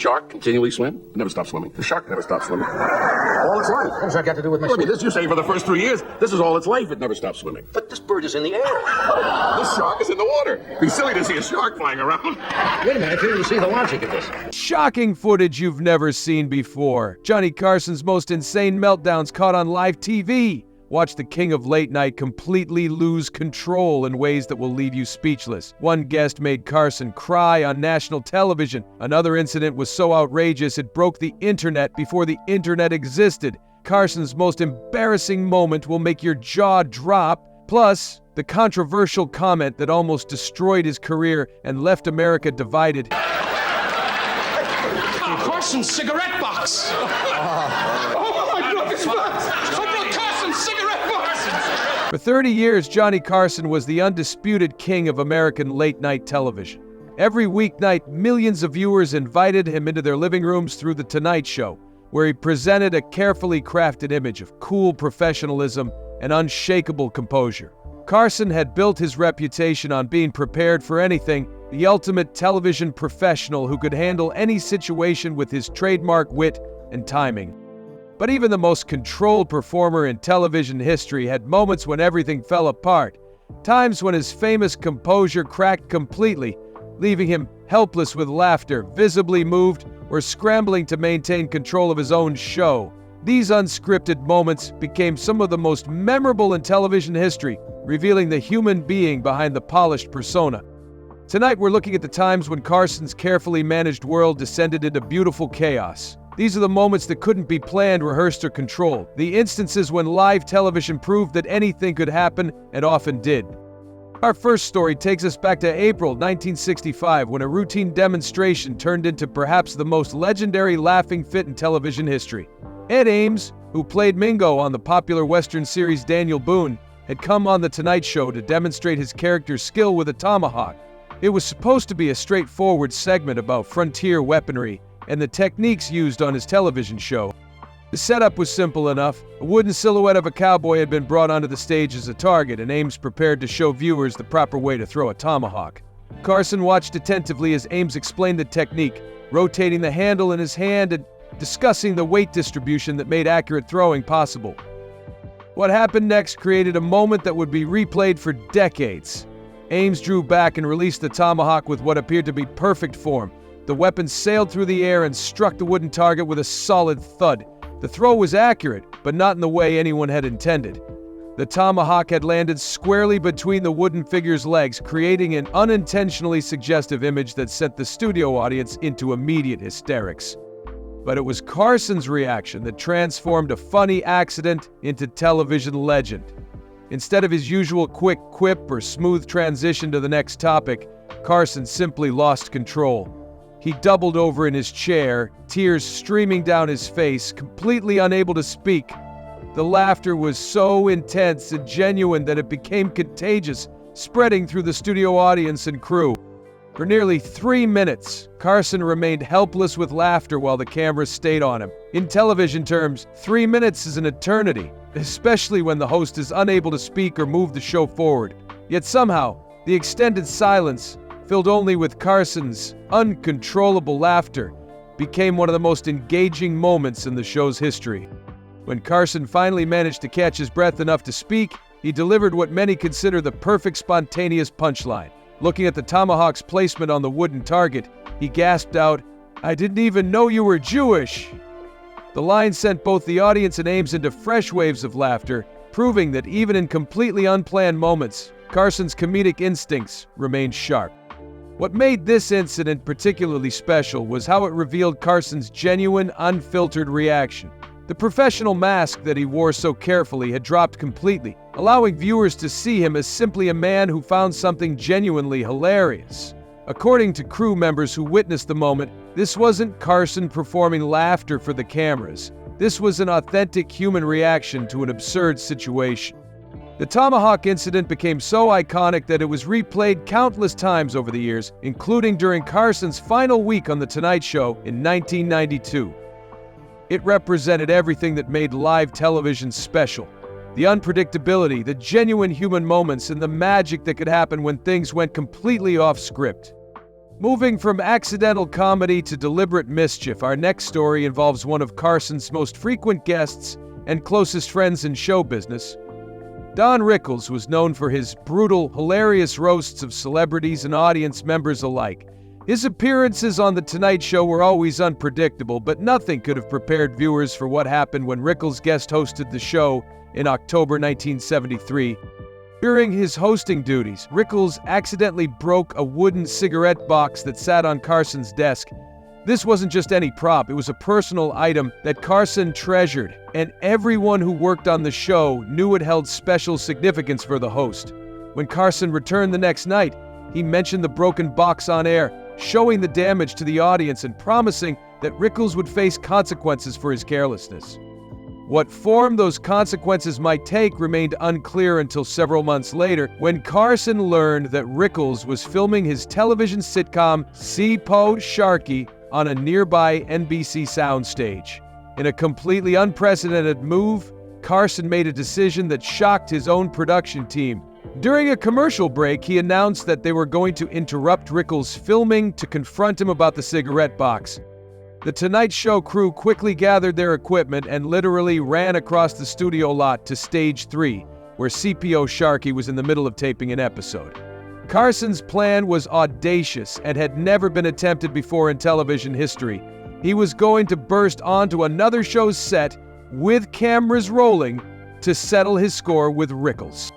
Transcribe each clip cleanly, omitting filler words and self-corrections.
Shark continually swim? It never stops swimming. The shark never stops swimming. All its life. What does that got to do with my Well, I mean, this, you say for the first 3 years, this is all its life. It never stops swimming. But this bird is in the air. This shark is in the water. It'd be silly to see a shark flying around. Wait a minute, I can't even see the logic of this. Shocking footage you've never seen before. Johnny Carson's most insane meltdowns caught on live TV. Watch the king of late night completely lose control in ways that will leave you speechless. One guest made Carson cry on national television. Another incident was so outrageous it broke the internet before the internet existed. Carson's most embarrassing moment will make your jaw drop. Plus, the controversial comment that almost destroyed his career and left America divided. Carson's cigarette box! Oh, I broke his box! I broke Carson's cigarette box! For 30 years, Johnny Carson was the undisputed king of American late-night television. Every weeknight, millions of viewers invited him into their living rooms through The Tonight Show, where he presented a carefully crafted image of cool professionalism and unshakable composure. Carson had built his reputation on being prepared for anything, the ultimate television professional who could handle any situation with his trademark wit and timing. But even the most controlled performer in television history had moments when everything fell apart, times when his famous composure cracked completely, leaving him helpless with laughter, visibly moved, or scrambling to maintain control of his own show. These unscripted moments became some of the most memorable in television history, revealing the human being behind the polished persona. Tonight we're looking at the times when Carson's carefully managed world descended into beautiful chaos. These are the moments that couldn't be planned, rehearsed, or controlled. The instances when live television proved that anything could happen, and often did. Our first story takes us back to April 1965, when a routine demonstration turned into perhaps the most legendary laughing fit in television history. Ed Ames, who played Mingo on the popular Western series Daniel Boone, had come on The Tonight Show to demonstrate his character's skill with a tomahawk. It was supposed to be a straightforward segment about frontier weaponry and the techniques used on his television show. The setup was simple enough. A wooden silhouette of a cowboy had been brought onto the stage as a target, and Ames prepared to show viewers the proper way to throw a tomahawk. Carson watched attentively as Ames explained the technique, rotating the handle in his hand and discussing the weight distribution that made accurate throwing possible. What happened next created a moment that would be replayed for decades. Ames drew back and released the tomahawk with what appeared to be perfect form. The weapon sailed through the air and struck the wooden target with a solid thud. The throw was accurate, but not in the way anyone had intended. The tomahawk had landed squarely between the wooden figure's legs, creating an unintentionally suggestive image that sent the studio audience into immediate hysterics. But it was Carson's reaction that transformed a funny accident into television legend. Instead of his usual quick quip or smooth transition to the next topic, Carson simply lost control. He doubled over in his chair, tears streaming down his face, completely unable to speak. The laughter was so intense and genuine that it became contagious, spreading through the studio audience and crew. For nearly 3 minutes, Carson remained helpless with laughter while the camera stayed on him. In television terms, 3 minutes is an eternity, especially when the host is unable to speak or move the show forward. Yet somehow, the extended silence, filled only with Carson's uncontrollable laughter, became one of the most engaging moments in the show's history. When Carson finally managed to catch his breath enough to speak, he delivered what many consider the perfect spontaneous punchline. Looking at the tomahawk's placement on the wooden target, he gasped out, "I didn't even know you were Jewish!" The line sent both the audience and Ames into fresh waves of laughter, proving that even in completely unplanned moments, Carson's comedic instincts remained sharp. What made this incident particularly special was how it revealed Carson's genuine, unfiltered reaction. The professional mask that he wore so carefully had dropped completely, allowing viewers to see him as simply a man who found something genuinely hilarious. According to crew members who witnessed the moment, this wasn't Carson performing laughter for the cameras. This was an authentic human reaction to an absurd situation. The tomahawk incident became so iconic that it was replayed countless times over the years, including during Carson's final week on The Tonight Show in 1992. It represented everything that made live television special. The unpredictability, the genuine human moments, and the magic that could happen when things went completely off script. Moving from accidental comedy to deliberate mischief, our next story involves one of Carson's most frequent guests and closest friends in show business. Don Rickles was known for his brutal, hilarious roasts of celebrities and audience members alike. His appearances on The Tonight Show were always unpredictable, but nothing could have prepared viewers for what happened when Rickles guest hosted the show in October 1973. During his hosting duties, Rickles accidentally broke a wooden cigarette box that sat on Carson's desk. This wasn't just any prop, it was a personal item that Carson treasured, and everyone who worked on the show knew it held special significance for the host. When Carson returned the next night, he mentioned the broken box on air, showing the damage to the audience and promising that Rickles would face consequences for his carelessness. What form those consequences might take remained unclear until several months later, when Carson learned that Rickles was filming his television sitcom See-Po Sharky on a nearby NBC soundstage. In a completely unprecedented move, Carson made a decision that shocked his own production team. During a commercial break, he announced that they were going to interrupt Rickles' filming to confront him about the cigarette box. The Tonight Show crew quickly gathered their equipment and literally ran across the studio lot to Stage 3, where See-Po Sharky was in the middle of taping an episode. Carson's plan was audacious and had never been attempted before in television history. He was going to burst onto another show's set with cameras rolling to settle his score with Rickles.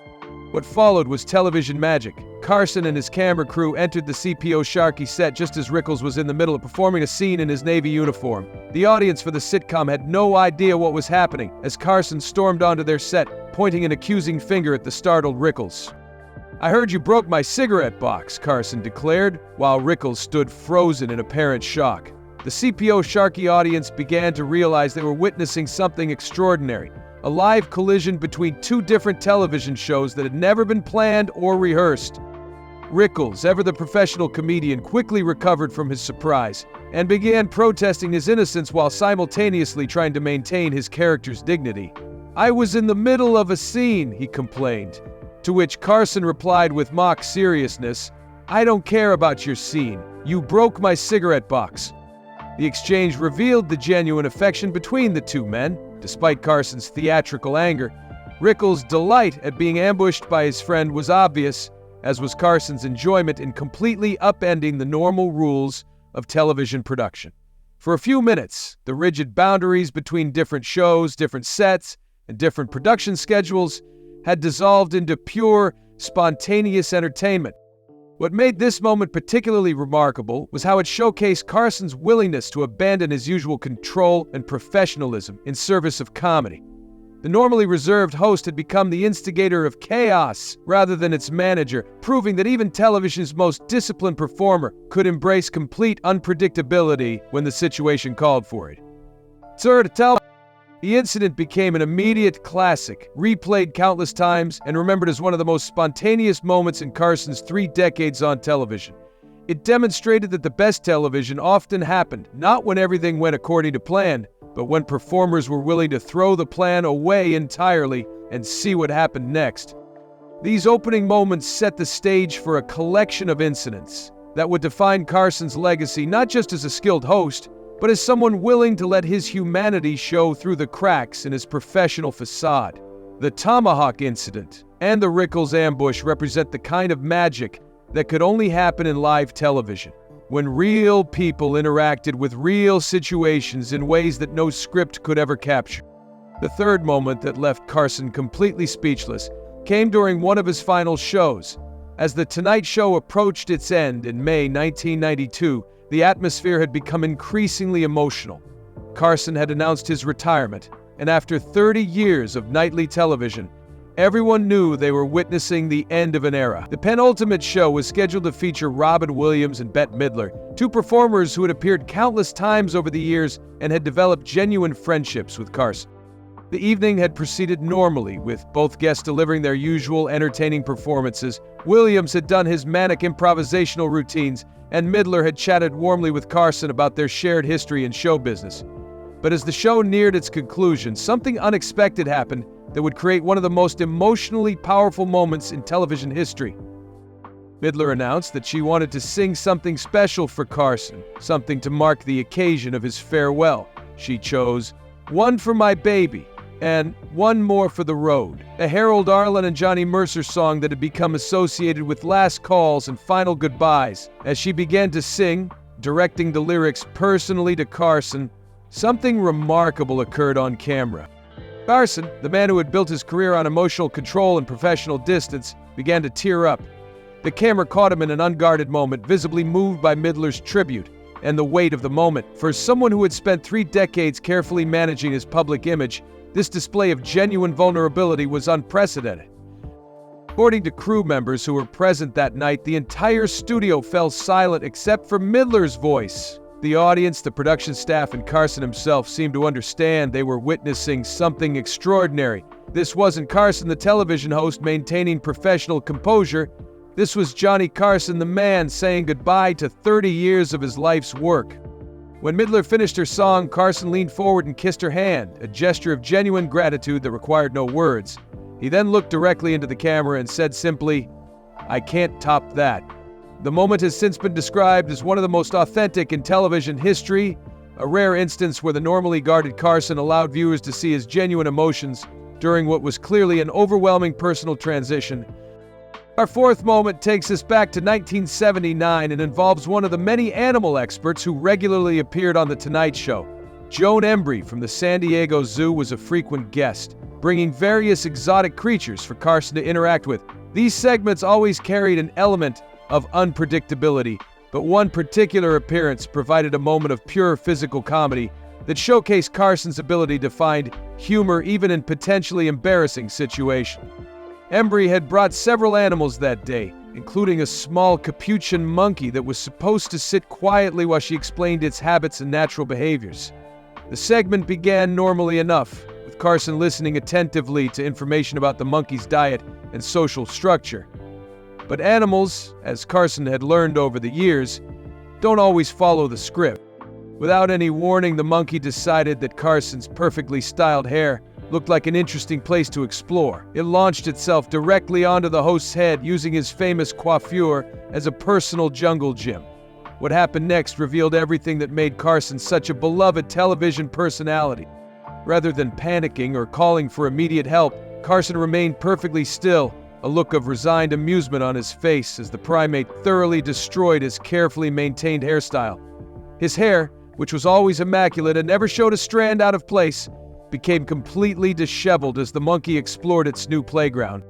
What followed was television magic. Carson and his camera crew entered the See-Po Sharky set just as Rickles was in the middle of performing a scene in his Navy uniform. The audience for the sitcom had no idea what was happening as Carson stormed onto their set, pointing an accusing finger at the startled Rickles. "I heard you broke my cigarette box," Carson declared, while Rickles stood frozen in apparent shock. The See-Po Sharky audience began to realize they were witnessing something extraordinary. A live collision between two different television shows that had never been planned or rehearsed. Rickles, ever the professional comedian, quickly recovered from his surprise and began protesting his innocence while simultaneously trying to maintain his character's dignity. "I was in the middle of a scene," he complained, to which Carson replied with mock seriousness, "I don't care about your scene. You broke my cigarette box." The exchange revealed the genuine affection between the two men. Despite Carson's theatrical anger, Rickles' delight at being ambushed by his friend was obvious, as was Carson's enjoyment in completely upending the normal rules of television production. For a few minutes, the rigid boundaries between different shows, different sets, and different production schedules had dissolved into pure, spontaneous entertainment. What made this moment particularly remarkable was how it showcased Carson's willingness to abandon his usual control and professionalism in service of comedy. The normally reserved host had become the instigator of chaos rather than its manager, proving that even television's most disciplined performer could embrace complete unpredictability when the situation called for it. Sir, to tell the incident became an immediate classic, replayed countless times and remembered as one of the most spontaneous moments in Carson's 3 decades on television. It demonstrated that the best television often happened, not when everything went according to plan, but when performers were willing to throw the plan away entirely and see what happened next. These opening moments set the stage for a collection of incidents that would define Carson's legacy not just as a skilled host, but as someone willing to let his humanity show through the cracks in his professional facade. The Tomahawk incident and the Rickles ambush represent the kind of magic that could only happen in live television, when real people interacted with real situations in ways that no script could ever capture. The third moment that left Carson completely speechless came during one of his final shows. As The Tonight Show approached its end in May 1992, the atmosphere had become increasingly emotional. Carson had announced his retirement, and after 30 years of nightly television, everyone knew they were witnessing the end of an era. The penultimate show was scheduled to feature Robin Williams and Bette Midler, 2 performers who had appeared countless times over the years and had developed genuine friendships with Carson. The evening had proceeded normally, with both guests delivering their usual entertaining performances. Williams had done his manic improvisational routines, and Midler had chatted warmly with Carson about their shared history in show business. But as the show neared its conclusion, something unexpected happened that would create one of the most emotionally powerful moments in television history. Midler announced that she wanted to sing something special for Carson, something to mark the occasion of his farewell. She chose "One for My Baby" and "One More for the Road," a Harold Arlen and Johnny Mercer song that had become associated with last calls and final goodbyes. As she began to sing, directing the lyrics personally to Carson, something remarkable occurred on camera. Carson, the man who had built his career on emotional control and professional distance, began to tear up. The camera caught him in an unguarded moment, visibly moved by Midler's tribute and the weight of the moment. For someone who had spent 3 decades carefully managing his public image, this display of genuine vulnerability was unprecedented. According to crew members who were present that night, the entire studio fell silent except for Midler's voice. The audience, the production staff, and Carson himself seemed to understand they were witnessing something extraordinary. This wasn't Carson, the television host, maintaining professional composure. This was Johnny Carson, the man, saying goodbye to 30 years of his life's work. When Midler finished her song, Carson leaned forward and kissed her hand, a gesture of genuine gratitude that required no words. He then looked directly into the camera and said simply, "I can't top that." The moment has since been described as one of the most authentic in television history, a rare instance where the normally guarded Carson allowed viewers to see his genuine emotions during what was clearly an overwhelming personal transition. Our fourth moment takes us back to 1979 and involves one of the many animal experts who regularly appeared on The Tonight Show. Joan Embry from the San Diego Zoo was a frequent guest, bringing various exotic creatures for Carson to interact with. These segments always carried an element of unpredictability, but one particular appearance provided a moment of pure physical comedy that showcased Carson's ability to find humor even in potentially embarrassing situations. Embry had brought several animals that day, including a small capuchin monkey that was supposed to sit quietly while she explained its habits and natural behaviors. The segment began normally enough, with Carson listening attentively to information about the monkey's diet and social structure. But animals, as Carson had learned over the years, don't always follow the script. Without any warning, the monkey decided that Carson's perfectly styled hair looked like an interesting place to explore. It launched itself directly onto the host's head, using his famous coiffure as a personal jungle gym. What happened next revealed everything that made Carson such a beloved television personality. Rather than panicking or calling for immediate help, Carson remained perfectly still, a look of resigned amusement on his face as the primate thoroughly destroyed his carefully maintained hairstyle. His hair, which was always immaculate and never showed a strand out of place, became completely disheveled as the monkey explored its new playground.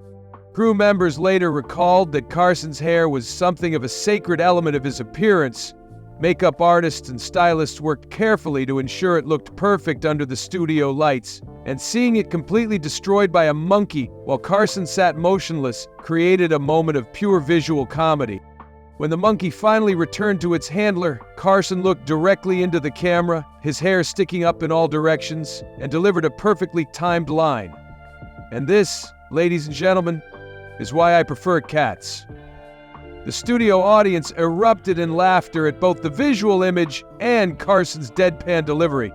Crew members later recalled that Carson's hair was something of a sacred element of his appearance. Makeup artists and stylists worked carefully to ensure it looked perfect under the studio lights, and seeing it completely destroyed by a monkey while Carson sat motionless created a moment of pure visual comedy. When the monkey finally returned to its handler, Carson looked directly into the camera, his hair sticking up in all directions, and delivered a perfectly timed line. And this, ladies and gentlemen, is why I prefer cats. The studio audience erupted in laughter at both the visual image and Carson's deadpan delivery.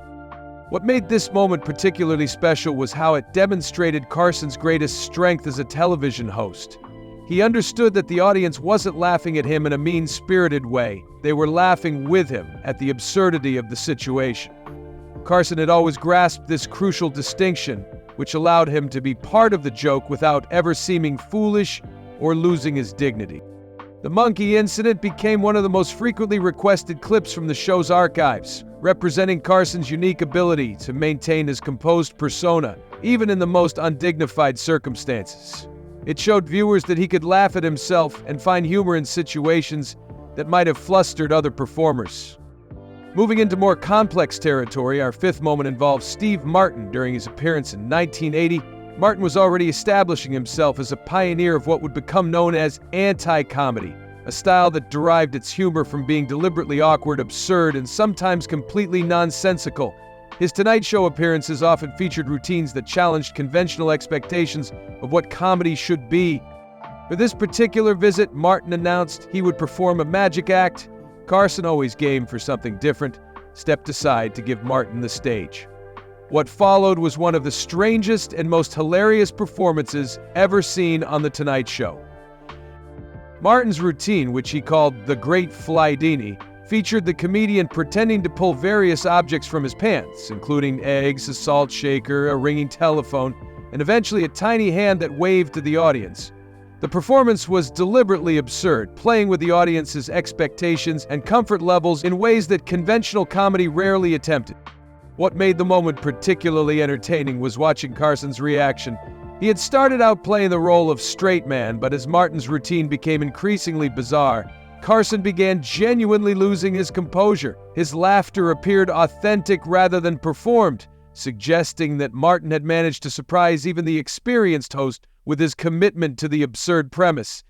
What made this moment particularly special was how it demonstrated Carson's greatest strength as a television host. He understood that the audience wasn't laughing at him in a mean-spirited way. They were laughing with him at the absurdity of the situation. Carson had always grasped this crucial distinction, which allowed him to be part of the joke without ever seeming foolish or losing his dignity. The monkey incident became one of the most frequently requested clips from the show's archives, representing Carson's unique ability to maintain his composed persona, even in the most undignified circumstances. It showed viewers that he could laugh at himself and find humor in situations that might have flustered other performers. Moving into more complex territory, our fifth moment involves Steve Martin during his appearance in 1980. Martin was already establishing himself as a pioneer of what would become known as anti-comedy, a style that derived its humor from being deliberately awkward, absurd, and sometimes completely nonsensical. His Tonight Show appearances often featured routines that challenged conventional expectations of what comedy should be. For this particular visit, Martin announced he would perform a magic act. Carson, always game for something different, stepped aside to give Martin the stage. What followed was one of the strangest and most hilarious performances ever seen on The Tonight Show. Martin's routine, which he called the Great Flydini, featured the comedian pretending to pull various objects from his pants, including eggs, a salt shaker, a ringing telephone, and eventually a tiny hand that waved to the audience. The performance was deliberately absurd, playing with the audience's expectations and comfort levels in ways that conventional comedy rarely attempted. What made the moment particularly entertaining was watching Carson's reaction. He had started out playing the role of straight man, but as Martin's routine became increasingly bizarre, Carson began genuinely losing his composure. His laughter appeared authentic rather than performed, suggesting that Martin had managed to surprise even the experienced host with his commitment to the absurd premise.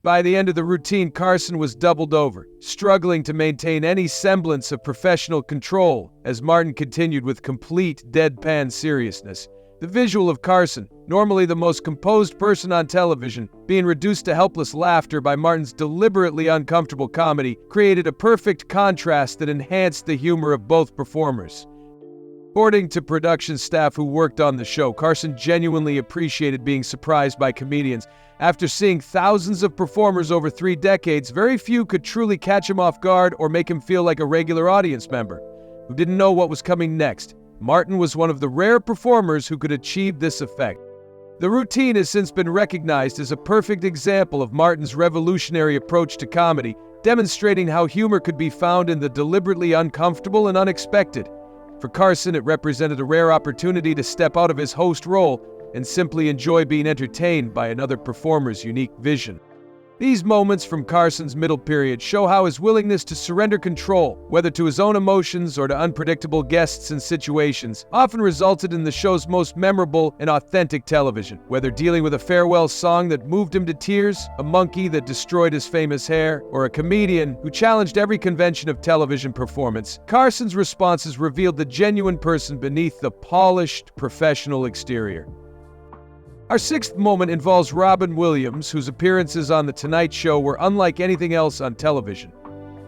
By the end of the routine, Carson was doubled over, struggling to maintain any semblance of professional control as Martin continued with complete deadpan seriousness. The visual of Carson, normally the most composed person on television, being reduced to helpless laughter by Martin's deliberately uncomfortable comedy, created a perfect contrast that enhanced the humor of both performers. According to production staff who worked on the show, Carson genuinely appreciated being surprised by comedians. After seeing thousands of performers over 3 decades, very few could truly catch him off guard or make him feel like a regular audience member who didn't know what was coming next. Martin was one of the rare performers who could achieve this effect. The routine has since been recognized as a perfect example of Martin's revolutionary approach to comedy, demonstrating how humor could be found in the deliberately uncomfortable and unexpected. For Carson, it represented a rare opportunity to step out of his host role and simply enjoy being entertained by another performer's unique vision. These moments from Carson's middle period show how his willingness to surrender control, whether to his own emotions or to unpredictable guests and situations, often resulted in the show's most memorable and authentic television. Whether dealing with a farewell song that moved him to tears, a monkey that destroyed his famous hair, or a comedian who challenged every convention of television performance, Carson's responses revealed the genuine person beneath the polished, professional exterior. Our 6th moment involves Robin Williams, whose appearances on The Tonight Show were unlike anything else on television.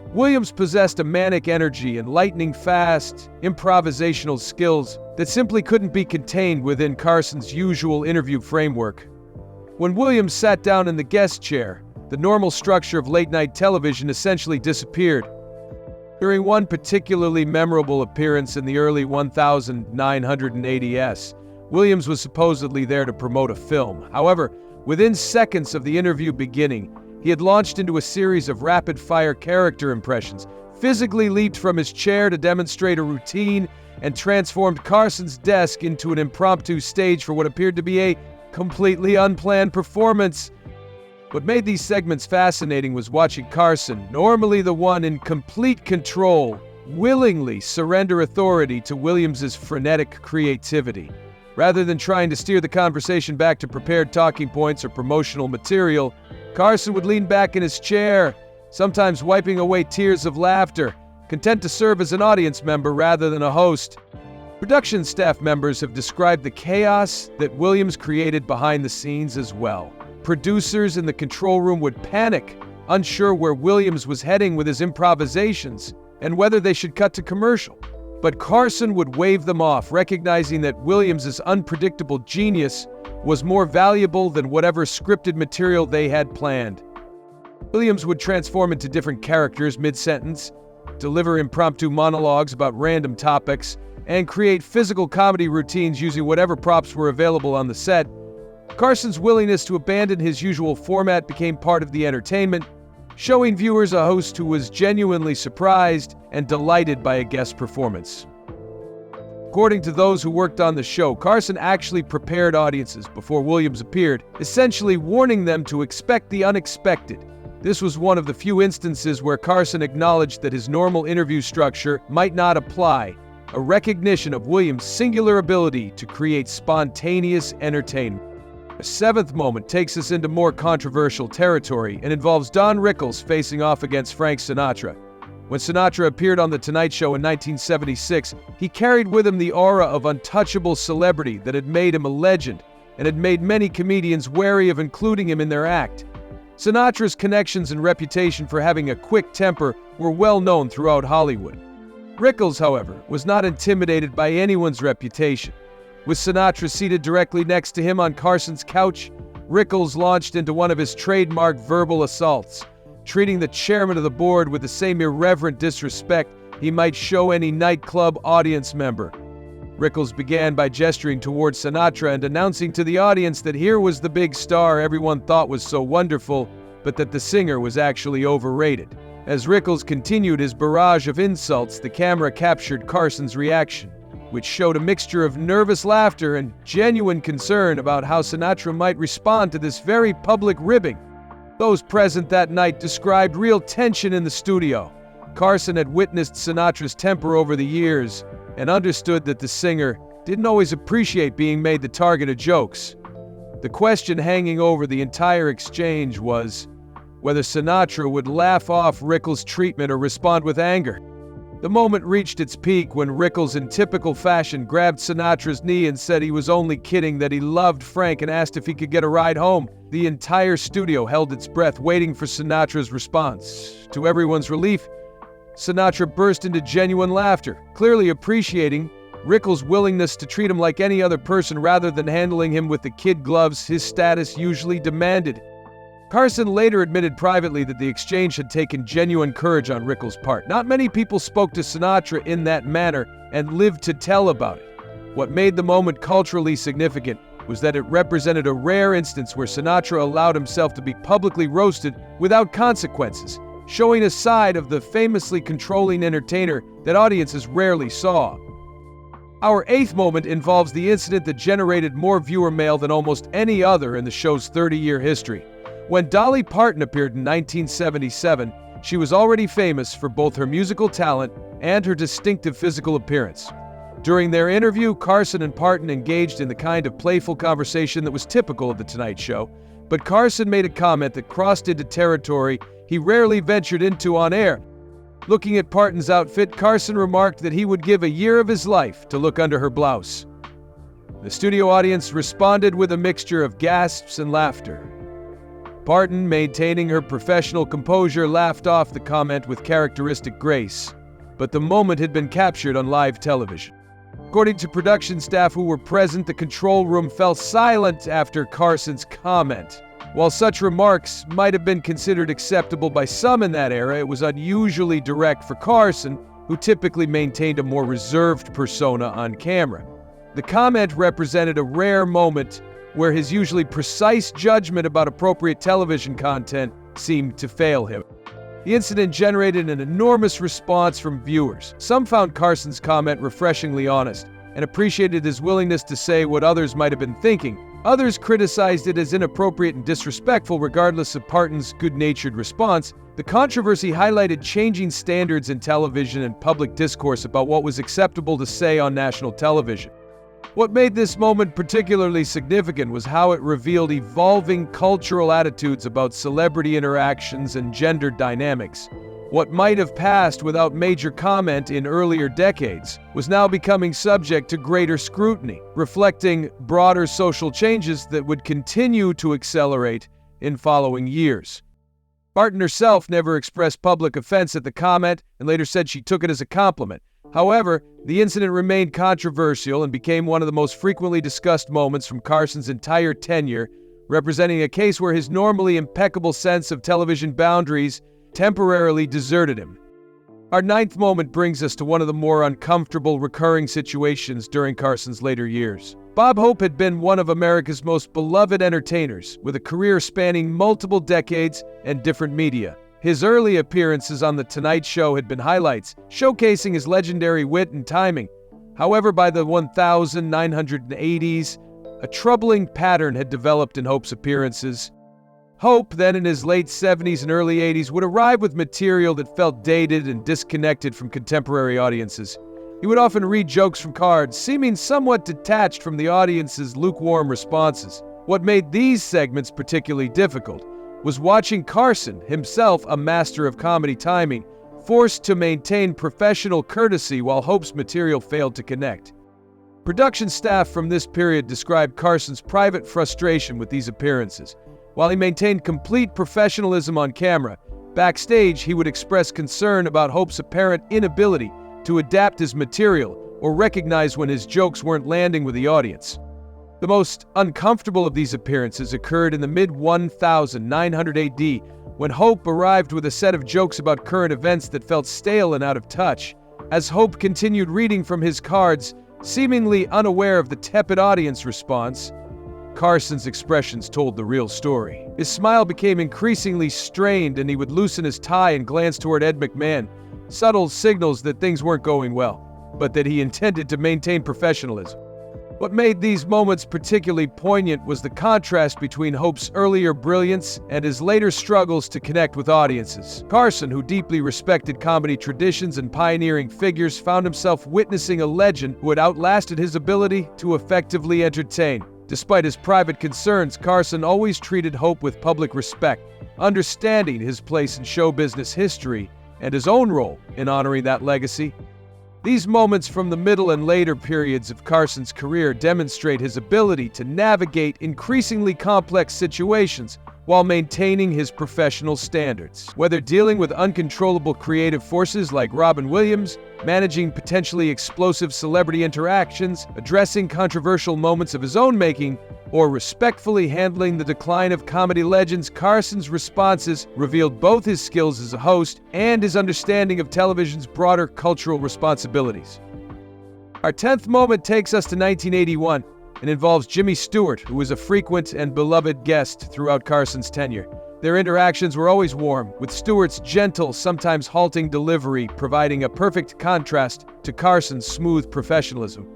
Williams possessed a manic energy and lightning-fast, improvisational skills that simply couldn't be contained within Carson's usual interview framework. When Williams sat down in the guest chair, the normal structure of late-night television essentially disappeared. During one particularly memorable appearance in the early 1980s, Williams was supposedly there to promote a film. However, within seconds of the interview beginning, he had launched into a series of rapid-fire character impressions, physically leaped from his chair to demonstrate a routine, and transformed Carson's desk into an impromptu stage for what appeared to be a completely unplanned performance. What made these segments fascinating was watching Carson, normally the one in complete control, willingly surrender authority to Williams's frenetic creativity. Rather than trying to steer the conversation back to prepared talking points or promotional material, Carson would lean back in his chair, sometimes wiping away tears of laughter, content to serve as an audience member rather than a host. Production staff members have described the chaos that Williams created behind the scenes as well. Producers in the control room would panic, unsure where Williams was heading with his improvisations and whether they should cut to commercial. But Carson would wave them off, recognizing that Williams's unpredictable genius was more valuable than whatever scripted material they had planned. Williams would transform into different characters mid-sentence, deliver impromptu monologues about random topics, and create physical comedy routines using whatever props were available on the set. Carson's willingness to abandon his usual format became part of the entertainment, showing viewers a host who was genuinely surprised and delighted by a guest performance. According to those who worked on the show, Carson actually prepared audiences before Williams appeared, essentially warning them to expect the unexpected. This was one of the few instances where Carson acknowledged that his normal interview structure might not apply, a recognition of Williams' singular ability to create spontaneous entertainment. The 7th moment takes us into more controversial territory and involves Don Rickles facing off against Frank Sinatra. When Sinatra appeared on The Tonight Show in 1976, he carried with him the aura of untouchable celebrity that had made him a legend and had made many comedians wary of including him in their act. Sinatra's connections and reputation for having a quick temper were well known throughout Hollywood. Rickles, however, was not intimidated by anyone's reputation. With Sinatra seated directly next to him on Carson's couch, Rickles launched into one of his trademark verbal assaults, treating the chairman of the board with the same irreverent disrespect he might show any nightclub audience member. Rickles began by gesturing towards Sinatra and announcing to the audience that here was the big star everyone thought was so wonderful, but that the singer was actually overrated. As Rickles continued his barrage of insults, the camera captured Carson's reaction, which showed a mixture of nervous laughter and genuine concern about how Sinatra might respond to this very public ribbing. Those present that night described real tension in the studio. Carson had witnessed Sinatra's temper over the years and understood that the singer didn't always appreciate being made the target of jokes. The question hanging over the entire exchange was whether Sinatra would laugh off Rickles' treatment or respond with anger. The moment reached its peak when Rickles, in typical fashion, grabbed Sinatra's knee and said he was only kidding, that he loved Frank, and asked if he could get a ride home. The entire studio held its breath, waiting for Sinatra's response. To everyone's relief, Sinatra burst into genuine laughter, clearly appreciating Rickles' willingness to treat him like any other person rather than handling him with the kid gloves his status usually demanded. Carson later admitted privately that the exchange had taken genuine courage on Rickles' part. Not many people spoke to Sinatra in that manner and lived to tell about it. What made the moment culturally significant was that it represented a rare instance where Sinatra allowed himself to be publicly roasted without consequences, showing a side of the famously controlling entertainer that audiences rarely saw. Our eighth moment involves the incident that generated more viewer mail than almost any other in the show's 30-year history. When Dolly Parton appeared in 1977, she was already famous for both her musical talent and her distinctive physical appearance. During their interview, Carson and Parton engaged in the kind of playful conversation that was typical of The Tonight Show, but Carson made a comment that crossed into territory he rarely ventured into on air. Looking at Parton's outfit, Carson remarked that he would give a year of his life to look under her blouse. The studio audience responded with a mixture of gasps and laughter. Parton, maintaining her professional composure, laughed off the comment with characteristic grace, but the moment had been captured on live television. According to production staff who were present, the control room fell silent after Carson's comment. While such remarks might have been considered acceptable by some in that era, it was unusually direct for Carson, who typically maintained a more reserved persona on camera. The comment represented a rare moment where his usually precise judgment about appropriate television content seemed to fail him. The incident generated an enormous response from viewers. Some found Carson's comment refreshingly honest and appreciated his willingness to say what others might have been thinking. Others criticized it as inappropriate and disrespectful. Regardless of Parton's good-natured response, the controversy highlighted changing standards in television and public discourse about what was acceptable to say on national television. What made this moment particularly significant was how it revealed evolving cultural attitudes about celebrity interactions and gender dynamics. What might have passed without major comment in earlier decades was now becoming subject to greater scrutiny, reflecting broader social changes that would continue to accelerate in following years. Parton herself never expressed public offense at the comment and later said she took it as a compliment. However, the incident remained controversial and became one of the most frequently discussed moments from Carson's entire tenure, representing a case where his normally impeccable sense of television boundaries temporarily deserted him. Our ninth moment brings us to one of the more uncomfortable recurring situations during Carson's later years. Bob Hope had been one of America's most beloved entertainers, with a career spanning multiple decades and different media. His early appearances on The Tonight Show had been highlights, showcasing his legendary wit and timing. However, by the 1980s, a troubling pattern had developed in Hope's appearances. Hope, then in his late 70s and early 80s, would arrive with material that felt dated and disconnected from contemporary audiences. He would often read jokes from cards, seeming somewhat detached from the audience's lukewarm responses. What made these segments particularly difficult was watching Carson, himself a master of comedy timing, forced to maintain professional courtesy while Hope's material failed to connect. Production staff from this period described Carson's private frustration with these appearances. While he maintained complete professionalism on camera, backstage he would express concern about Hope's apparent inability to adapt his material or recognize when his jokes weren't landing with the audience. The most uncomfortable of these appearances occurred in the mid-1900 AD, when Hope arrived with a set of jokes about current events that felt stale and out of touch. As Hope continued reading from his cards, seemingly unaware of the tepid audience response, Carson's expressions told the real story. His smile became increasingly strained, and he would loosen his tie and glance toward Ed McMahon, subtle signals that things weren't going well, but that he intended to maintain professionalism. What made these moments particularly poignant was the contrast between Hope's earlier brilliance and his later struggles to connect with audiences. Carson, who deeply respected comedy traditions and pioneering figures, found himself witnessing a legend who had outlasted his ability to effectively entertain. Despite his private concerns, Carson always treated Hope with public respect, understanding his place in show business history and his own role in honoring that legacy. These moments from the middle and later periods of Carson's career demonstrate his ability to navigate increasingly complex situations while maintaining his professional standards. Whether dealing with uncontrollable creative forces like Robin Williams, managing potentially explosive celebrity interactions, addressing controversial moments of his own making, or respectfully handling the decline of comedy legends, Carson's responses revealed both his skills as a host and his understanding of television's broader cultural responsibilities. Our 10th moment takes us to 1981 and involves Jimmy Stewart, who was a frequent and beloved guest throughout Carson's tenure. Their interactions were always warm, with Stewart's gentle, sometimes halting delivery providing a perfect contrast to Carson's smooth professionalism.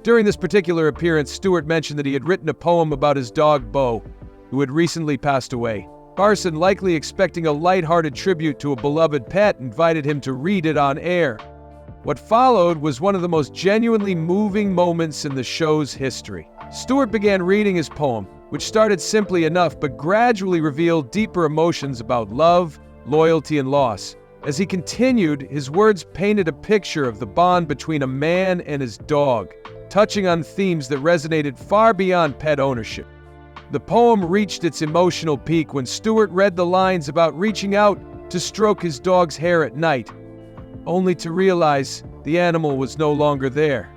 During this particular appearance, Stewart mentioned that he had written a poem about his dog, Bo, who had recently passed away. Carson, likely expecting a lighthearted tribute to a beloved pet, invited him to read it on air. What followed was one of the most genuinely moving moments in the show's history. Stewart began reading his poem, which started simply enough but gradually revealed deeper emotions about love, loyalty, and loss. As he continued, his words painted a picture of the bond between a man and his dog, touching on themes that resonated far beyond pet ownership. The poem reached its emotional peak when Stewart read the lines about reaching out to stroke his dog's hair at night, only to realize the animal was no longer there.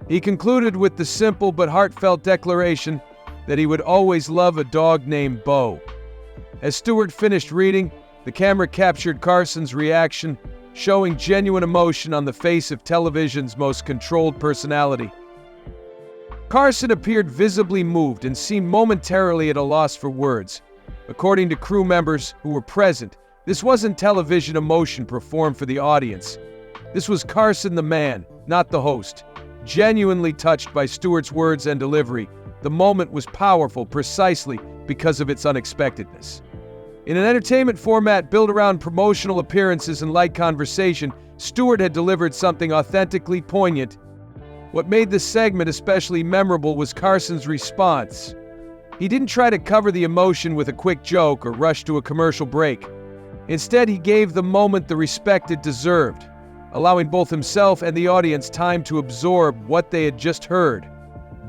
He concluded with the simple but heartfelt declaration that he would always love a dog named Bo. As Stewart finished reading, the camera captured Carson's reaction, showing genuine emotion on the face of television's most controlled personality. Carson appeared visibly moved and seemed momentarily at a loss for words. According to crew members who were present, this wasn't television emotion performed for the audience. This was Carson the man, not the host. Genuinely touched by Stewart's words and delivery, the moment was powerful precisely because of its unexpectedness. In an entertainment format built around promotional appearances and light conversation, Stewart had delivered something authentically poignant. What made this segment especially memorable was Carson's response. He didn't try to cover the emotion with a quick joke or rush to a commercial break. Instead, he gave the moment the respect it deserved, allowing both himself and the audience time to absorb what they had just heard.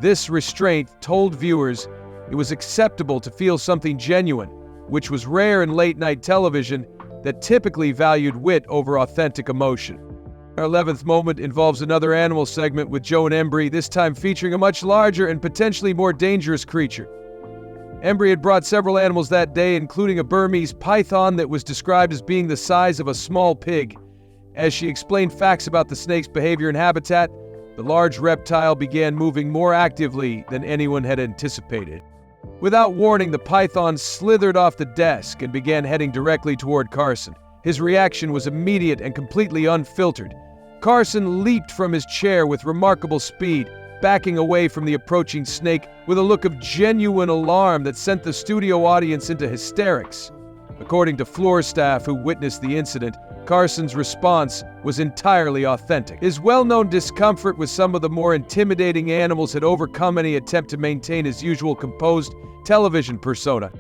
This restraint told viewers it was acceptable to feel something genuine, which was rare in late-night television that typically valued wit over authentic emotion. Our 11th moment involves another animal segment with Joe and Embry, this time featuring a much larger and potentially more dangerous creature. Embry had brought several animals that day, including a Burmese python that was described as being the size of a small pig. As she explained facts about the snake's behavior and habitat, the large reptile began moving more actively than anyone had anticipated. Without warning, the python slithered off the desk and began heading directly toward Carson. His reaction was immediate and completely unfiltered. Carson leaped from his chair with remarkable speed, backing away from the approaching snake with a look of genuine alarm that sent the studio audience into hysterics. According to floor staff who witnessed the incident, Carson's response was entirely authentic. His well-known discomfort with some of the more intimidating animals had overcome any attempt to maintain his usual composed television persona.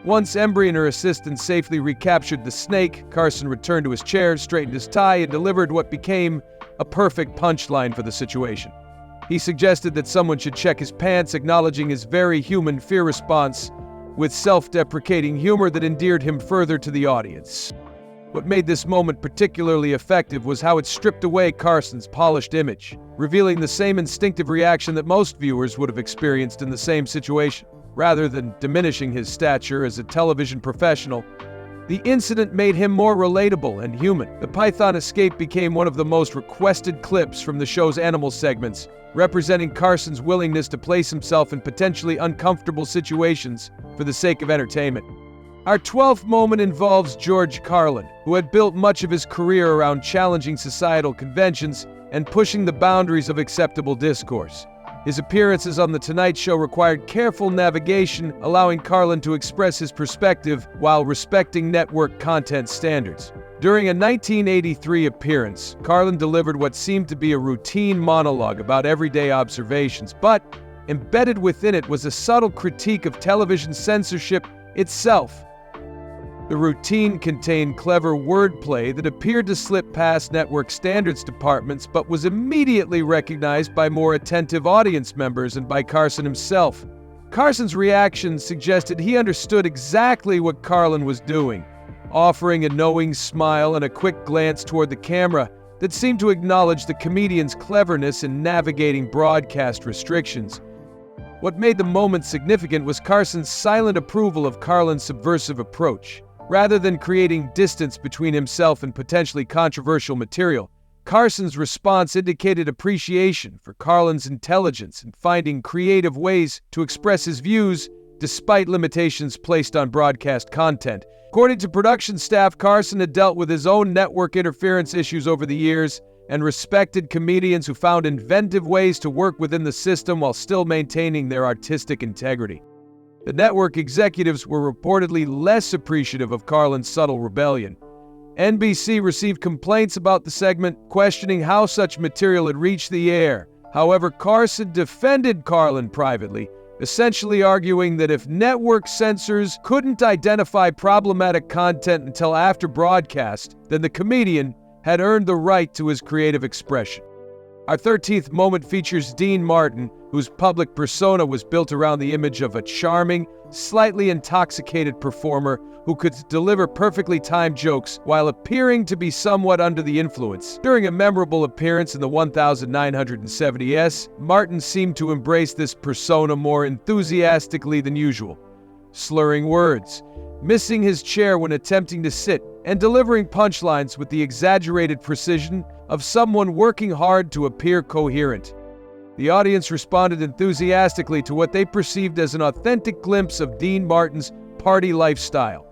Once Embry and her assistant safely recaptured the snake, Carson returned to his chair, straightened his tie, and delivered what became a perfect punchline for the situation. He suggested that someone should check his pants, acknowledging his very human fear response with self-deprecating humor that endeared him further to the audience. What made this moment particularly effective was how it stripped away Carson's polished image, revealing the same instinctive reaction that most viewers would have experienced in the same situation. Rather than diminishing his stature as a television professional, the incident made him more relatable and human. The Python escape became one of the most requested clips from the show's animal segments, representing Carson's willingness to place himself in potentially uncomfortable situations for the sake of entertainment. Our 12th moment involves George Carlin, who had built much of his career around challenging societal conventions and pushing the boundaries of acceptable discourse. His appearances on The Tonight Show required careful navigation, allowing Carlin to express his perspective while respecting network content standards. During a 1983 appearance, Carlin delivered what seemed to be a routine monologue about everyday observations, but embedded within it was a subtle critique of television censorship itself. The routine contained clever wordplay that appeared to slip past network standards departments but was immediately recognized by more attentive audience members and by Carson himself. Carson's reaction suggested he understood exactly what Carlin was doing, offering a knowing smile and a quick glance toward the camera that seemed to acknowledge the comedian's cleverness in navigating broadcast restrictions. What made the moment significant was Carson's silent approval of Carlin's subversive approach. Rather than creating distance between himself and potentially controversial material, Carson's response indicated appreciation for Carlin's intelligence in finding creative ways to express his views despite limitations placed on broadcast content. According to production staff, Carson had dealt with his own network interference issues over the years and respected comedians who found inventive ways to work within the system while still maintaining their artistic integrity. The network executives were reportedly less appreciative of Carlin's subtle rebellion. NBC received complaints about the segment, questioning how such material had reached the air. However, Carson defended Carlin privately, essentially arguing that if network censors couldn't identify problematic content until after broadcast, then the comedian had earned the right to his creative expression. Our 13th moment features Dean Martin, whose public persona was built around the image of a charming, slightly intoxicated performer who could deliver perfectly timed jokes while appearing to be somewhat under the influence. During a memorable appearance in the 1970s, Martin seemed to embrace this persona more enthusiastically than usual, slurring words, missing his chair when attempting to sit, and delivering punchlines with the exaggerated precision of someone working hard to appear coherent. The audience responded enthusiastically to what they perceived as an authentic glimpse of Dean Martin's party lifestyle.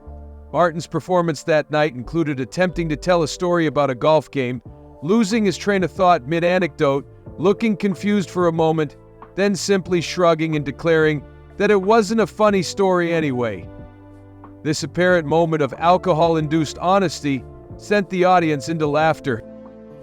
Martin's performance that night included attempting to tell a story about a golf game, losing his train of thought mid-anecdote, looking confused for a moment, then simply shrugging and declaring that it wasn't a funny story anyway. This apparent moment of alcohol-induced honesty sent the audience into laughter.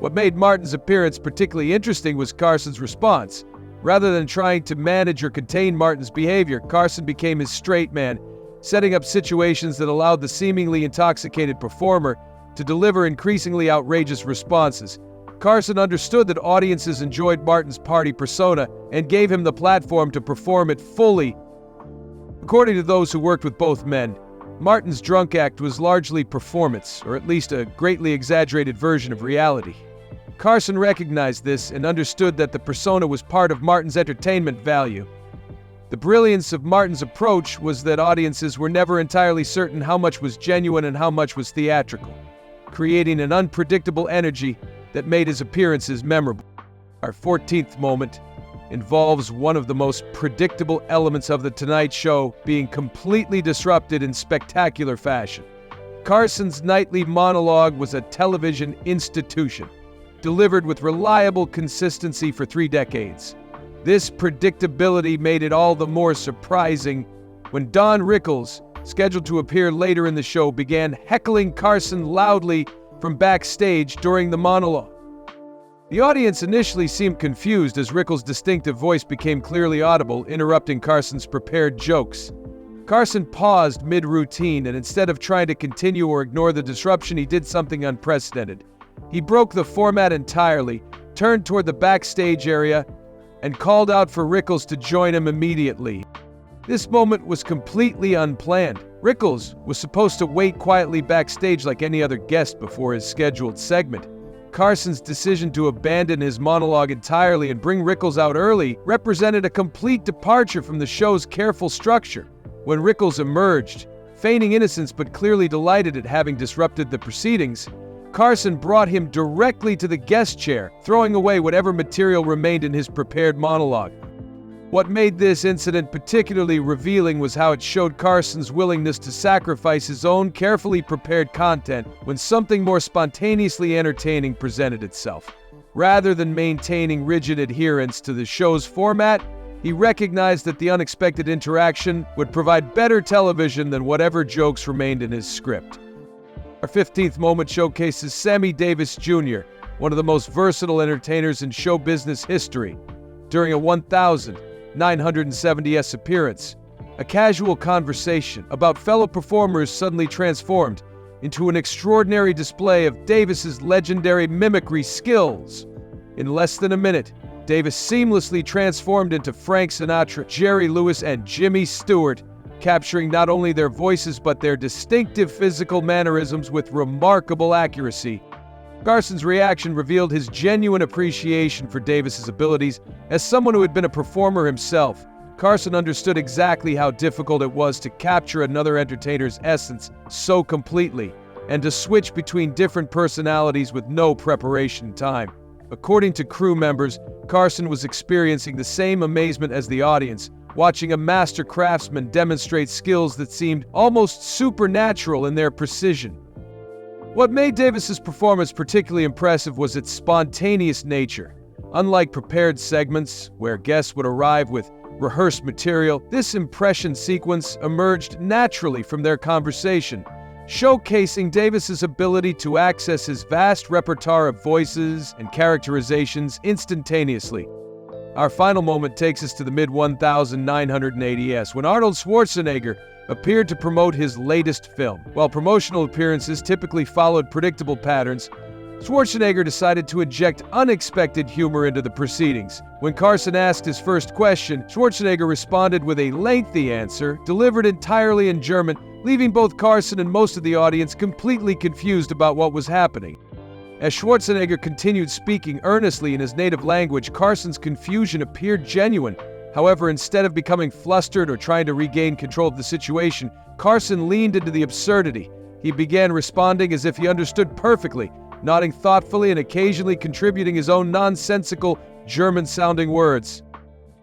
What made Martin's appearance particularly interesting was Carson's response. Rather than trying to manage or contain Martin's behavior, Carson became his straight man, setting up situations that allowed the seemingly intoxicated performer to deliver increasingly outrageous responses. Carson understood that audiences enjoyed Martin's party persona and gave him the platform to perform it fully. According to those who worked with both men, Martin's drunk act was largely performance, or at least a greatly exaggerated version of reality. Carson recognized this and understood that the persona was part of Martin's entertainment value. The brilliance of Martin's approach was that audiences were never entirely certain how much was genuine and how much was theatrical, creating an unpredictable energy that made his appearances memorable. Our 14th moment involves one of the most predictable elements of The Tonight Show being completely disrupted in spectacular fashion. Carson's nightly monologue was a television institution, delivered with reliable consistency for 3 decades. This predictability made it all the more surprising when Don Rickles, scheduled to appear later in the show, began heckling Carson loudly from backstage during the monologue. The audience initially seemed confused as Rickles' distinctive voice became clearly audible, interrupting Carson's prepared jokes. Carson paused mid-routine, and instead of trying to continue or ignore the disruption, he did something unprecedented. He broke the format entirely, turned toward the backstage area, and called out for Rickles to join him immediately. This moment was completely unplanned. Rickles was supposed to wait quietly backstage like any other guest before his scheduled segment. Carson's decision to abandon his monologue entirely and bring Rickles out early represented a complete departure from the show's careful structure. When Rickles emerged, feigning innocence but clearly delighted at having disrupted the proceedings, Carson brought him directly to the guest chair, throwing away whatever material remained in his prepared monologue. What made this incident particularly revealing was how it showed Carson's willingness to sacrifice his own carefully prepared content when something more spontaneously entertaining presented itself. Rather than maintaining rigid adherence to the show's format, he recognized that the unexpected interaction would provide better television than whatever jokes remained in his script. Our 15th moment showcases Sammy Davis Jr., one of the most versatile entertainers in show business history. During a 1,970th appearance, a casual conversation about fellow performers suddenly transformed into an extraordinary display of Davis's legendary mimicry skills. In less than a minute, Davis seamlessly transformed into Frank Sinatra, Jerry Lewis, and Jimmy Stewart, capturing not only their voices but their distinctive physical mannerisms with remarkable accuracy. Carson's reaction revealed his genuine appreciation for Davis's abilities. As someone who had been a performer himself, Carson understood exactly how difficult it was to capture another entertainer's essence so completely, and to switch between different personalities with no preparation time. According to crew members, Carson was experiencing the same amazement as the audience, watching a master craftsman demonstrate skills that seemed almost supernatural in their precision. What made Davis's performance particularly impressive was its spontaneous nature. Unlike prepared segments, where guests would arrive with rehearsed material, this impression sequence emerged naturally from their conversation, showcasing Davis's ability to access his vast repertoire of voices and characterizations instantaneously. Our final moment takes us to the mid-1980s, when Arnold Schwarzenegger appeared to promote his latest film. While promotional appearances typically followed predictable patterns, Schwarzenegger decided to inject unexpected humor into the proceedings. When Carson asked his first question, Schwarzenegger responded with a lengthy answer, delivered entirely in German, leaving both Carson and most of the audience completely confused about what was happening. As Schwarzenegger continued speaking earnestly in his native language, Carson's confusion appeared genuine. However, instead of becoming flustered or trying to regain control of the situation, Carson leaned into the absurdity. He began responding as if he understood perfectly, nodding thoughtfully and occasionally contributing his own nonsensical, German-sounding words.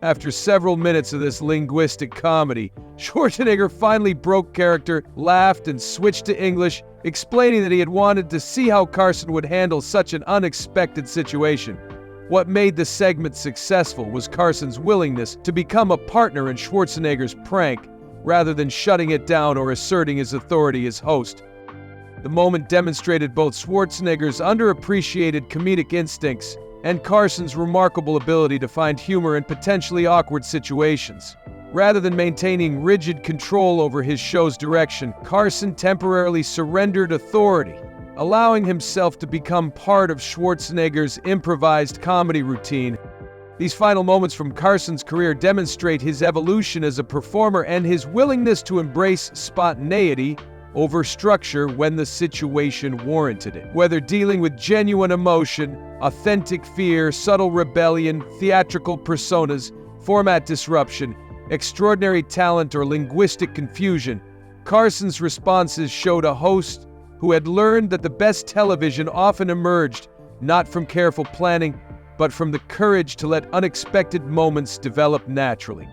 After several minutes of this linguistic comedy, Schwarzenegger finally broke character, laughed, and switched to English, explaining that he had wanted to see how Carson would handle such an unexpected situation. What made the segment successful was Carson's willingness to become a partner in Schwarzenegger's prank, rather than shutting it down or asserting his authority as host. The moment demonstrated both Schwarzenegger's underappreciated comedic instincts and Carson's remarkable ability to find humor in potentially awkward situations. Rather than maintaining rigid control over his show's direction, Carson temporarily surrendered authority, allowing himself to become part of Schwarzenegger's improvised comedy routine. These final moments from Carson's career demonstrate his evolution as a performer and his willingness to embrace spontaneity over structure when the situation warranted it. Whether dealing with genuine emotion, authentic fear, subtle rebellion, theatrical personas, format disruption, extraordinary talent, or linguistic confusion, Carson's responses showed a host who had learned that the best television often emerged not from careful planning, but from the courage to let unexpected moments develop naturally.